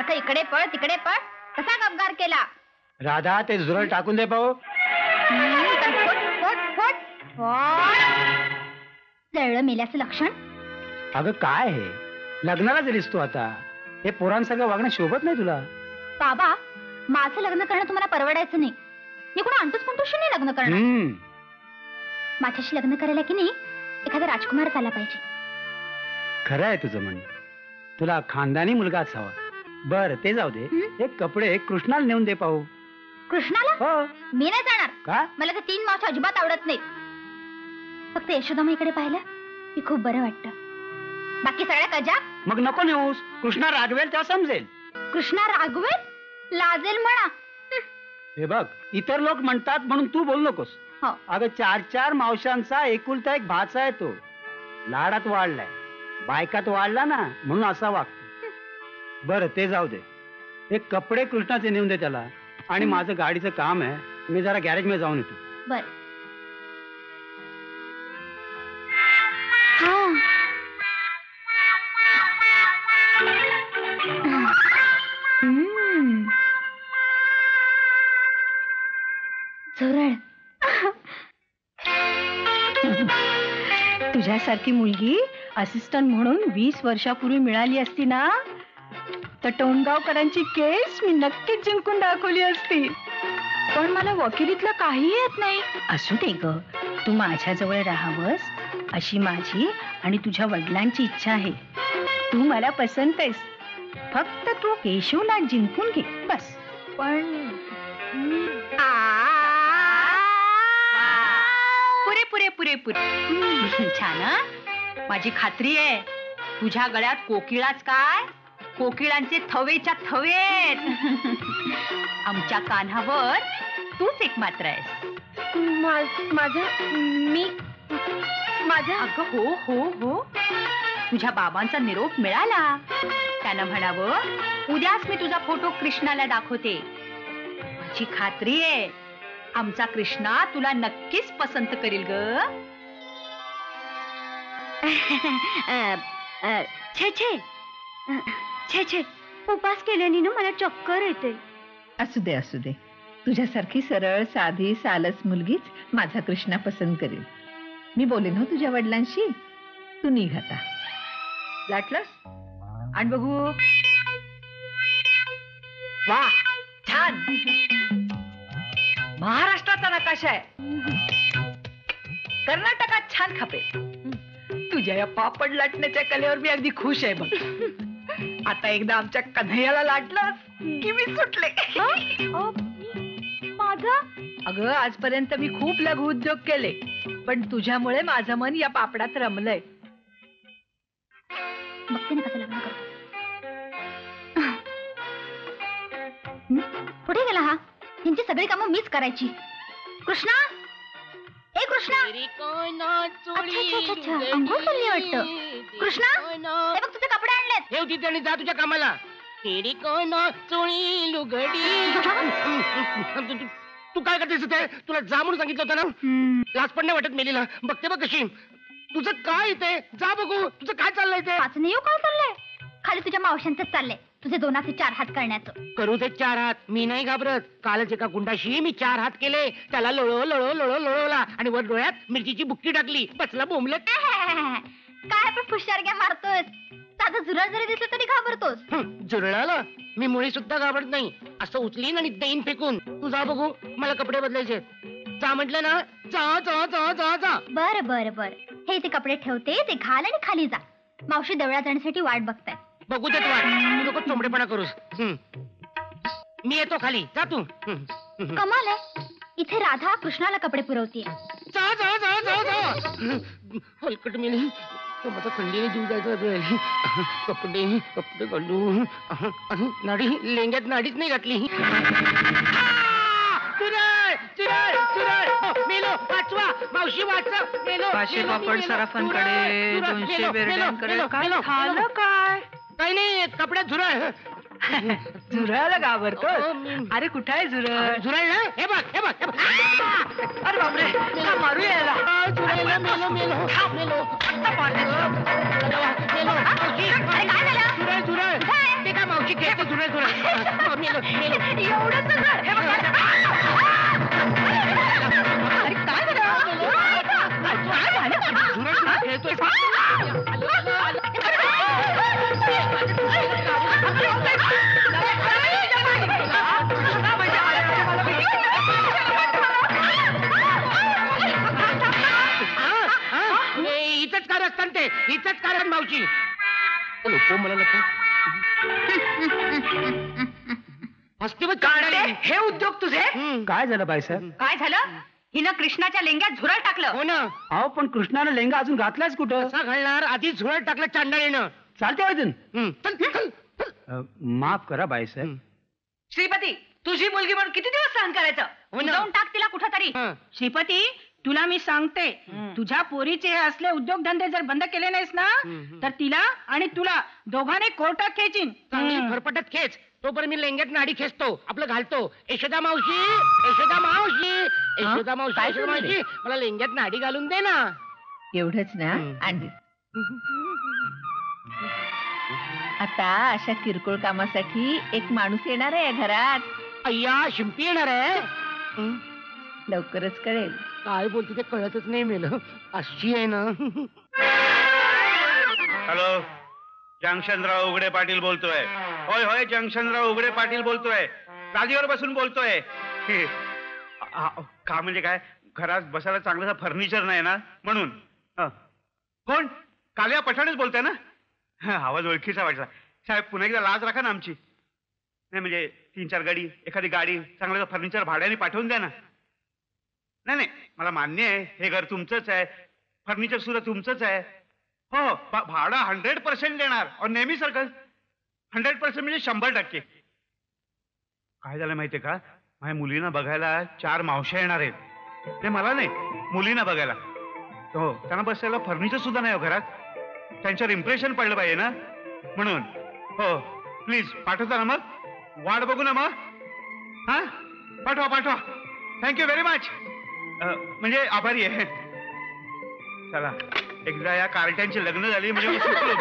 सारखं इकडे पळ तिकडे पळ कसा गपगार केला. राधा ते झुरळ टाकून दे पाहू. जळलं मेल्याचं लक्षण. अगं काय हे लग्नाला गेलीस तू आता. हे पोरांसारखं वागणं शोभत नाही तुला. बाबा माझं लग्न करणं तुम्हाला परवडायचं नाही. मी कोणा अंटूच पंटूशी नाही लग्न करणं. माझ्याशी लग्न करायला की नाही एखादा राजकुमार झाला पाहिजे. खरं आहे तुझं म्हणणं. तुला खानदानी मुलगाच हवा. बर ते जाऊ दे. हे कपडे कृष्णाला नेऊन दे पाहू. कृष्णाला? हो. मी नाही जाणार. का? मला ते 3 मावशी अजिबात आवडत नाही. फक्त यशोदामाईकडे पाहिलं मी खूप बरं वाटतं. बाकी सगळ्या कजा. मग नको नेऊस. कृष्णा रागवेल तेव्हा समजेल. कृष्णा रागवेल? लाजेल म्हणा. हे बघ इतर लोक म्हणतात म्हणून तू बोलू नकोस. अगं 4 मावशांचा एकुलता एक भाचा आहे तो. लाडात वाढलाय. बायकात वाढला ना म्हणून असा वागतो. बरं ते जाऊ दे. हे कपडे कृष्णाचे नेऊन दे त्याला. आणि माझं गाडीचं काम आहे. मी जरा गॅरेज मध्ये जाऊन येतो. बर. झुरळ. तुझ्यासारखी मुलगी असिस्टंट म्हणून 20 वर्षापूर्वी मिळाली असती ना तर टोणगावकरांची केस मी नक्कीच जिंकून दाखवली असती. पण मला वकिलीतलं काही येत नाही. असू दे ग. तू माझ्याजवळ राहावंस अशी माझी आणि तुझ्या वडिलांची इच्छा आहे. तू मला पसंत आहेस. फक्त तू केशवला जिंकून घे बस. पण पुरे पुरे पुरे पुरे छान. माझी खात्री आहे तुझ्या गळ्यात कोकिळाच काय कोकिळांचे थवेच्या थवेत. आमच्या कान्हावर तूच एक मात्र आहेस. माझं अगं हो हो हो. तुझ्या बाबांचा निरोप मिळाला. त्यानं म्हणावं उद्याच मी तुझा फोटो कृष्णाला दाखवते. माझी खात्री आहे आमचा कृष्णा तुला नक्कीच पसंत करील ग. छे छे छे छे. उपास केल्याने ना मला चक्कर येते. असू दे असू दे. तुझ्यासारखी सरळ साधी सालस मुलगीच माझा कृष्णा पसंत करेल. मी बोलेन हो तुझ्या वडिलांशी. तू निघ आता. लाटलंस आणि बघू. वा छान. महाराष्ट्राचा नकाशा आहे. कर्नाटकात छान खपे. तुझ्या या पापड लाटण्याच्या कलेवर मी अगदी खुश आहे बघ. आता एकदा आमच्या कन्हैयाला लाटलंस की मी सुटले. माझा अगं आजपर्यंत मी खूप लघु उद्योग केले पण तुझ्यामुळे माझं मन या पापडात रमलंय. बघते ना कसं लग्न करतो. कुठे गेला हा? यांची सगळी कामं मीच करायची. कृष्णा ए कृष्णा. अच्छा अंघोळ केली वाटतं. कृष्णा हे बघ तुझे कपडे आणलेत. ठेव तिथे आणि जा तुझ्या कामाला. तू काय करतेस इथे? तुला जा म्हणून सांगितलं होतं ना. लाज पण नाही वाटत मेलीला. बघते बघ कशी. तुझं काय इथे? जा बघू तुझं काय चाललंय ते. वाच नाही काय चाललंय. खाली तुझ्या मावशांचंच चाललंय. तुझे 2 4 हात करण्याचं. करू ते 4 हात. मी नाही घाबरत. कालच एका गुंडाशी मी 4 हात केले. त्याला लोळवला आणि वर डोळ्यात मिरचीची बुक्की टाकली. बसला बोंबलत. काय पण फुशारग्या मारतोय. साधं झुरळ जरी दिसलं तरी घाबरतोस. झुरळाला मी मुळी सुद्धा घाबरत नाही. असं उचलीन आणि देईन फेकून. तू जा बघू मला कपडे बदलायचे. जा म्हटलं ना. जा जा जा जा जा. बरं बरं बरं. हे ते कपडे ठेवते ते घाल आणि खाली जा. मावशी देवळात जाण्यासाठी वाट बघताय. बघू देत वाट. तू नको चोंबडेपणा करूस. मी येतो खाली. जा तू. कमाल आहे. इथे राधा कृष्णाला कपडे पुरवतीये. जा जा जा जा जा. हलकट मेली. माझा थंडीने जीव जायचा. कपडे कपडे घालू. नाडी लेंग्यात नाडीच नाही घातली. मेलो वाचवा मावशी वाचवा. मेलो. 500 पापड सराफांकडे 200 बेरड्यांकडे. काय झालं काय? काही नाही कपड्यात झुरळ. झुरळाला घाबरतो. अरे कुठे आहे झुरळ? झुरळ ना. हे बघ हे बघ. अरे बापरे मारू यायला. झुरळला मेलो मेलो मेलो. झुरळ झुरळ. ते काय मावशी खेळते. झुरळ झुरळ मेलो मेलो. एवढं सगळं? हे बघ, अरे काय झालं? काय झालं? झुरळ झुरळ खेळतोय. इथंच कार असतात ते, इथंच कारण मावशी. लपो मला लपो. हसते बघ काढले. हे उद्योग तुझे? काय झालं बाईसाहेब? काय झालं? हिनं कृष्णाच्या लेंग्यात झुरळ टाकलं. हो ना. अहो पण कृष्णानं लेंगा अजून घातलायच कुठं? कसा घालणार? आधी झुरळ टाकलं चांडाळीनं. चालते वाजून. चल चल चल. माफ करा बाईसाहेब. श्रीपती, तुझी मुलगी म्हणून किती दिवस सहन करायचं? हो ना. जाऊन टाक तिला कुठंतरी. हं. श्रीपती, तुला मी सांगते, तुझ्या पोरीचे हे असले उद्योगधंदे जर बंद केले नाहीस ना, तर तिला आणि तुला दोघांनी कोर्टात खेचीन. चांगली फरफटत खेच. तोपर्यंत मी लेंग्यात नाडी खेचतो, आपलं घालतो. यशोदा मावशी, यशोदा मावशी, यशोदा मावशी, काय यशोदा मावशी, मला लेंग्यात नाडी घालून दे ना. एवढंच ना? आणि आता अशा किरकोळ कामासाठी एक माणूस येणार आहे घरात. अय्या, शिंपी येणार आहे. लवकरच कळेल. काय बोलते ते कळतच नाही मेलं. अशी आहे ना. हॅलो, जंक्शनराव उघडे पाटील बोलतोय. होय होय, जंक्शनराव उघडे पाटील बोलतोय. गादीवर बसून बोलतोय. का म्हणजे काय, घरात बसायला चांगलं फर्निचर नाही ना म्हणून. कोण? कालिया पठाणच बोलतोय ना? आवाज ओळखीचा वाटला. साहेब पुन्हा एकदा लाज राखा ना आमची. नाही म्हणजे 3-4 गाडी, एखादी गाडी, चांगलं फर्निचर भाड्याने पाठवून द्या ना. नाही नाही, मला मान्य आहे, हे घर तुमचंच आहे, फर्निचर सुद्धा तुमचंच आहे. हो, भाडं 100% देणार. नेहमीसारखं 100% म्हणजे 100%. काय झालं माहितीये का, माझ्या मुलींना बघायला 4 मावश्या येणार आहेत. ते मला नाही, मुलींना बघायला. हो, त्यांना बसायला फर्निचर सुद्धा नाही हो घरात. त्यांच्यावर इम्प्रेशन पडलं पाहिजे ना म्हणून. हो प्लीज पाठवता ना मग? वाट बघू ना मग. हा, पाठवा पाठवा. Thank you very much. म्हणजे आभारी आहे. चला, एकदा या कार्ट्यांची लग्न झाली म्हणजे मी सुटलो.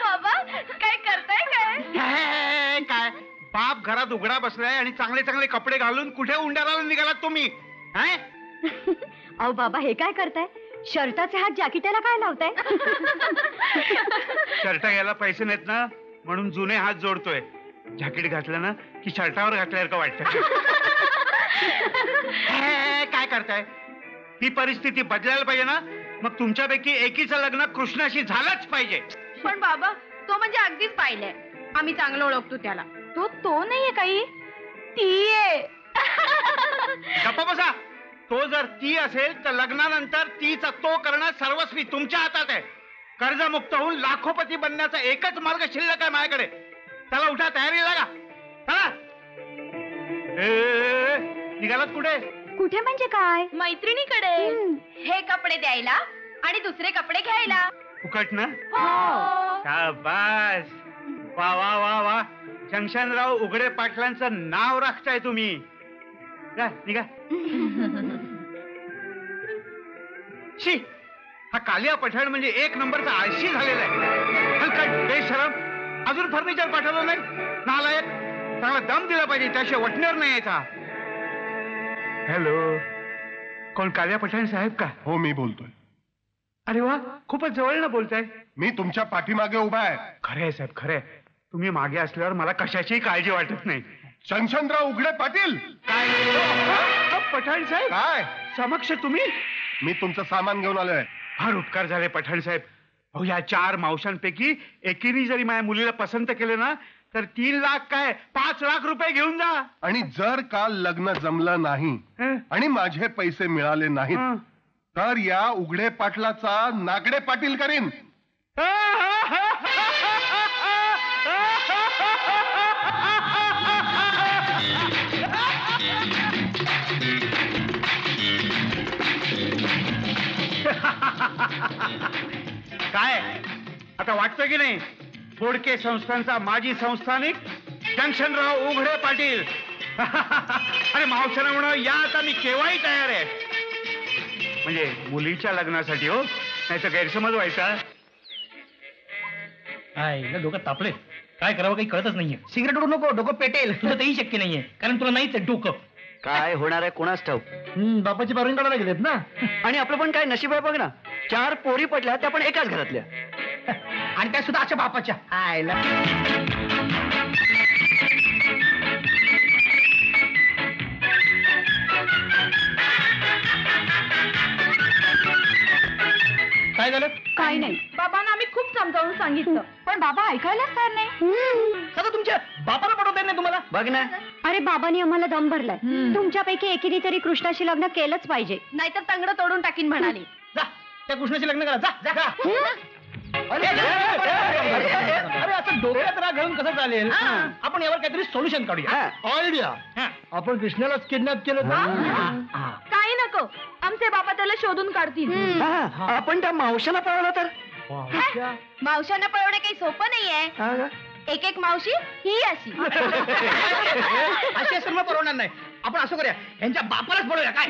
बाबा काय करताय काय? काय बाप घरात उघडा बसलाय आणि चांगले चांगले कपडे घालून कुठे उंडाराला निघालात तुम्ही? अहो बाबा, हे काय करताय? शर्टाचे हात जॅकेटाला काय लावताय? शर्ट घ्यायला पैसे नाहीत ना म्हणून जुने हात जोडतोय. जॅकेट घातलं ना की शर्टावर घातल्यासारखं वाटतं. काय करताय? ही परिस्थिती बदलायला पाहिजे ना. मग तुमच्यापैकी एकीचं लग्न कृष्णाशी झालंच पाहिजे. पण बाबा, तो म्हणजे अगदीच पाहिलंय. आम्ही चांगलं ओळखतो त्याला. तो नाहीये काही, ती आहे. गप्पा बसा. तो जर ती असेल तर लग्नानंतर तीचा तो करणं सर्वस्वी तुमच्या हातात आहे. कर्जमुक्त होऊन लाखोपती बनण्याचा एकच मार्ग शिल्लक आहे माझ्याकडे. चला उठा, तयारी लागा. चला. निघालात कुठे? कुठे म्हणजे काय? मैत्रिणीकडे. हे कपडे द्यायला आणि दुसरे कपडे घ्यायला. फुकट ना? हो. शाबास. वा वा वा वा. जंक्शनराव उघडे पाटलांचं नाव राखताय तुम्ही. जा, निघा. शी, हा कालिया पठाण म्हणजे 1 नंबरचा आळशी झालेला आहे. हलकट, बेशरम. अजून फर्निचर पाठवलं नाही. नालायक. चांगला दम दिला पाहिजे, त्याशिवाय वटण्यावर नाही यायचा. हॅलो, कोण कालिया पठाण साहेब का? हो, मी बोलतोय. अरे वा, खूपच जवळ बोलताय. मी तुमच्या पाठीमागे उभा आहे. खरे आहे साहेब, खरे. तुम्ही मागे असल्यावर मला कशाची काळजी वाटत नाही. जंक्शनराव उघडे पाटील. काय पठाण साहेब? काय? समक्ष तुम्ही? मी तुमचं सामान घेऊन आलोय. फार उपकार झाले पठाण साहेब. अहो, या 4 मावशांपैकी एकीने जरी माझ्या मुलीला पसंत केले ना तर 3 लाख काय 5 लाख रुपये घेऊन जा. आणि जर काल लग्न जमलं नाही आणि माझे पैसे मिळाले नाहीत तर या उघडे पाटलाचा नागडे पाटील करीन. काय आता वाटतं की नाही? फोडके संस्थांचा माजी संस्थानिक जंक्शनराव उघडे पाटील. अरे मावसाला म्हणा या, आता मी केव्हाही तयार आहे. म्हणजे मुलीच्या लग्नासाठी हो, नाही तर गैरसमज व्हायचा. डोकं तापले. काय करावं काही कळतच नाहीये. सिगरेट उडू नको, डोकं पेटेल. तुझं तेही शक्य नाहीये, कारण तुला नाहीच आहे डोकं. काय होणार आहे कोणाच ठाऊक. बापाची बारून काढायला गेलेत ना. आणि आपलं पण काय नशीब आहे बघ ना, 4 पोरी पडल्या त्या पण एकाच घरातल्या. आणि त्या सुद्धा अशा बापाच्या. आयला काय झालं? काय नाही, बाबांना आम्ही खूप समजावून सांगितलं, पण बाबा ऐकायलाच तयार नाही. सगळं तुमच्या बापाला पटवता येत नाही तुम्हाला. बघ ना, अरे बाबांनी आम्हाला दम भरलाय. तुमच्यापैकी एकीने तरी कृष्णाशी लग्न केलंच पाहिजे, नाहीतर तंगड तोडून टाकीन म्हणाली. जा त्या कृष्णाशी लग्न करा. जा जा. अरे असं डोक्यात राग घालून कसं चालेल. आपण यावर काहीतरी सोल्युशन काढूया. आयडिया. आपण कृष्णालाच किडनॅप केलं काही नको, आमचे बाबा त्याला शोधून काढतील. आपण त्या मावशाला पळवलं तर. मावशांना पळवणे काही सोपं नाहीये. एक एक मावशी ही अशी. अशी सर्व परवणार नाही. आपण असं करूया, यांच्या बापालाच पळवूया. काय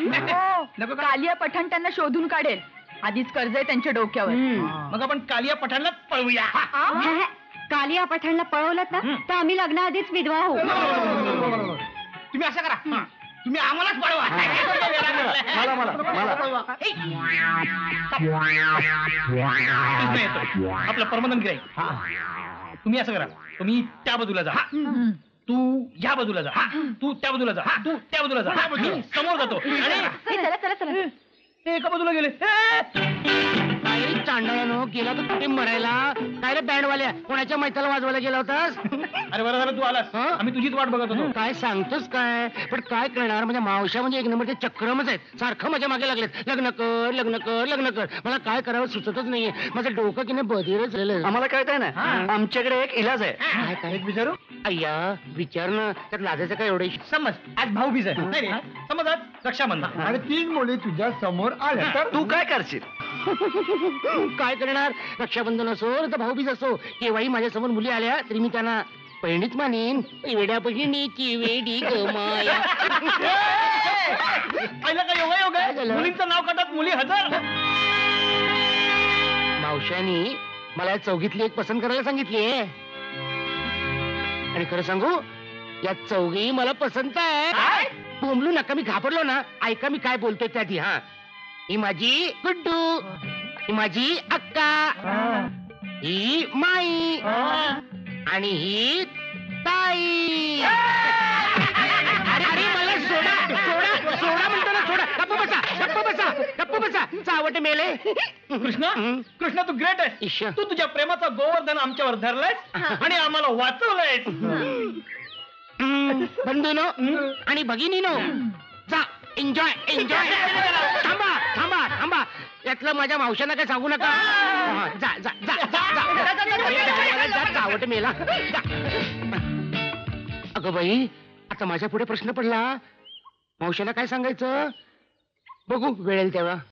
नको का? कालिया पठाण त्यांना शोधून काढेल. आधीच कर्ज आहे त्यांच्या डोक्यावर. मग आपण कालिया पठाणला पळवूया. कालिया पठाणला पळवलं ना तर आम्ही लग्नाआधीच विधवा होऊ. तुम्ही असं करा, तुम्ही आम्हालाच पळवा. मला मला इथनं येतोय आपलं परमनंट गिराईक. तुम्ही असं करा, तुम्ही त्या बाजूला जा, तू या बाजूला जा, तू त्या बाजूला जा, तू त्या बाजूला जा. मी समोर जातो आणि चला चला चला. ते एका बाजूला गेले. चांडाळ्यानो गेला तर कुठे मरायला. काय रे बँडवाल्या, कोणाच्या मैताला वाजवायला गेला होतास? अरे बरं झालं तू आलास. आम्ही तुझीच वाट बघत होतो. काय सांगतोस काय? पण काय करणार, म्हणजे मावशा म्हणजे एक नंबरचे चक्रमच आहेत. सारखं माझ्या मागे लागलेत, लग्न कर लग्न कर लग्न कर. मला काय करावं सुचतच नाहीये. माझं डोकं की नाही बधीरच झालेलं. आम्हाला कळतंय ना, आमच्याकडे एक इलाज आहे. काय काय विचारू? अय्या विचार ना, त्यात लाजायचं काय एवढे. समज आज भाऊबीज आहे. नाही रे, समज आज रक्षाबंधन आणि 3 मुली तुझ्या समोर आल्या तर तू काय करशील? काय करणार? रक्षाबंधन असो तर भाऊबीज असो, केव्हाही माझ्या समोर मुली आल्या तरी मी त्यांना पहिणीच मानेन. वेड्या बहिणीची वेडी गमाया. पहिलं काय योगा योग आहे. झालं? मुलींचं नाव काढतात मुली हजर. मावशानी मला या चौघीतली एक पसंत करायला सांगितलीये. आणि खरं सांगू, या चौघी मला पसंत आहे. बोंबलू नका, मी घाबरलो ना. ऐका मी काय बोलतोय त्या आधी. ही माझी गुड्डू, ही माझी अक्का, ही माई आणि ही ताई. अरे मला सोडा सोडा सोडा म्हणतो ना, सोडा. गप्प बसा गप्प बसा गप्प बसा. चावट मेले. कृष्णा कृष्णा तू ग्रेट आहेस. ईश. तू तुझ्या प्रेमाचा गोवर्धन आमच्यावर धरलायस आणि आम्हाला वाचवलंयस. बंधूनो आणि भगिनीनो, जा एन्जॉय एन्जॉय. थांबा थांबा थांबा, यातलं माझ्या मावशांना काय सांगू नका. जा जा जा जा जा. चावट मेला. अगं बाई, आता माझ्या पुढे प्रश्न पडला, मावशाला काय सांगायचं? बघू वेळेल तेव्हा.